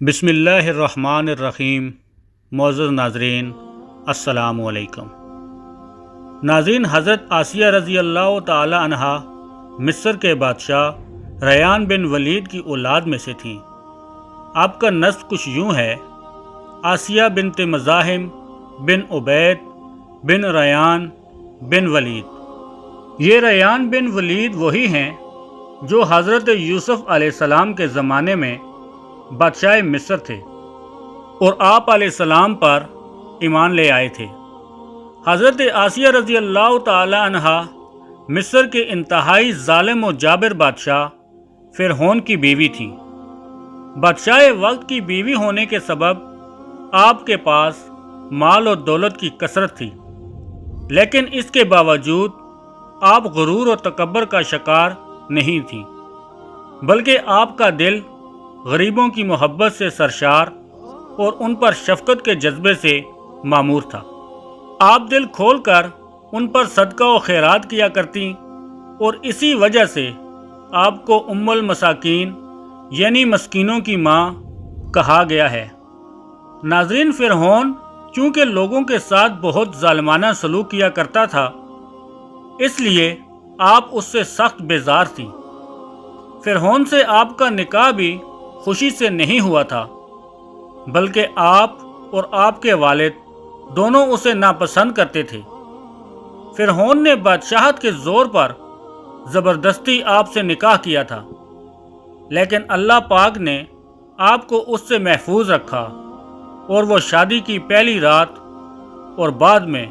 بسم اللہ الرحمن الرحیم۔ معزز ناظرین السلام علیکم۔ ناظرین، حضرت آسیہ رضی اللہ تعالی عنہا مصر کے بادشاہ ریان بن ولید کی اولاد میں سے تھیں۔ آپ کا نسب کچھ یوں ہے: آسیہ بنت مزاحم بن عبید بن ریان بن ولید۔ یہ ریان بن ولید وہی ہیں جو حضرت یوسف علیہ السلام کے زمانے میں بادشاہ مصر تھے اور آپ علیہ السلام پر ایمان لے آئے تھے۔ حضرت آسیہ رضی اللہ تعالی عنہا مصر کے انتہائی ظالم و جابر بادشاہ فرعون کی بیوی تھیں۔ بادشاہ وقت کی بیوی ہونے کے سبب آپ کے پاس مال و دولت کی کثرت تھی، لیکن اس کے باوجود آپ غرور و تکبر کا شکار نہیں تھیں، بلکہ آپ کا دل غریبوں کی محبت سے سرشار اور ان پر شفقت کے جذبے سے معمور تھا۔ آپ دل کھول کر ان پر صدقہ و خیرات کیا کرتی اور اسی وجہ سے آپ کو ام المساکین یعنی مسکینوں کی ماں کہا گیا ہے۔ ناظرین، فرعون چونکہ لوگوں کے ساتھ بہت ظالمانہ سلوک کیا کرتا تھا، اس لیے آپ اس سے سخت بیزار تھیں۔ فرعون سے آپ کا نکاح بھی خوشی سے نہیں ہوا تھا، بلکہ آپ اور آپ کے والد دونوں اسے ناپسند کرتے تھے۔ فرعون نے بادشاہت کے زور پر زبردستی آپ سے نکاح کیا تھا، لیکن اللہ پاک نے آپ کو اس سے محفوظ رکھا اور وہ شادی کی پہلی رات اور بعد میں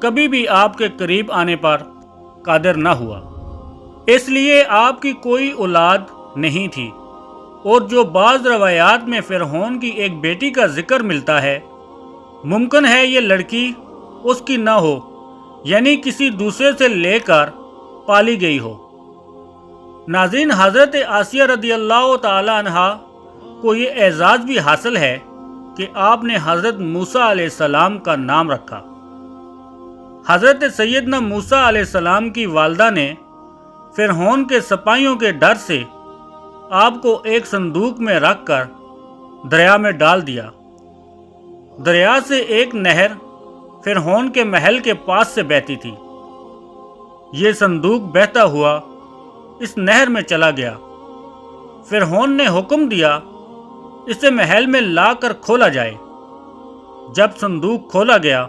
کبھی بھی آپ کے قریب آنے پر قادر نہ ہوا۔ اس لیے آپ کی کوئی اولاد نہیں تھی، اور جو بعض روایات میں فرعون کی ایک بیٹی کا ذکر ملتا ہے، ممکن ہے یہ لڑکی اس کی نہ ہو، یعنی کسی دوسرے سے لے کر پالی گئی ہو۔ ناظرین، حضرت آسیہ رضی اللہ تعالی عنہا کو یہ اعزاز بھی حاصل ہے کہ آپ نے حضرت موسیٰ علیہ السلام کا نام رکھا۔ حضرت سیدنا موسیٰ علیہ السلام کی والدہ نے فرعون کے سپاہیوں کے ڈر سے آپ کو ایک صندوق میں رکھ کر دریا میں ڈال دیا۔ دریا سے ایک نہر فرعون کے محل کے پاس سے بہتی تھی۔ یہ صندوق بہتا ہوا اس نہر میں چلا گیا۔ فرعون نے حکم دیا اسے محل میں لا کر کھولا جائے۔ جب صندوق کھولا گیا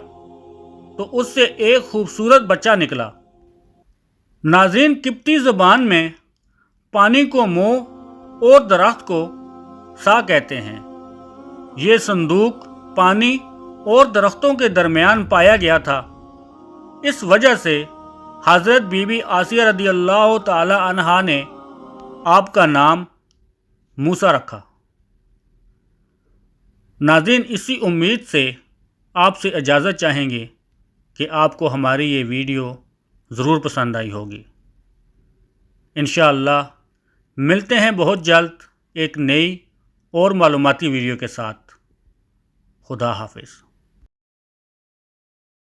تو اس سے ایک خوبصورت بچہ نکلا۔ ناظرین، قبطی زبان میں پانی کو منہ اور درخت کو سا کہتے ہیں۔ یہ صندوق پانی اور درختوں کے درمیان پایا گیا تھا، اس وجہ سے حضرت بی بی آسیہ رضی اللہ تعالی عنہا نے آپ کا نام موسیٰ رکھا۔ ناظرین، اسی امید سے آپ سے اجازت چاہیں گے کہ آپ کو ہماری یہ ویڈیو ضرور پسند آئی ہوگی۔ انشاءاللہ ملتے ہیں بہت جلد ایک نئی اور معلوماتی ویڈیو کے ساتھ۔ خدا حافظ۔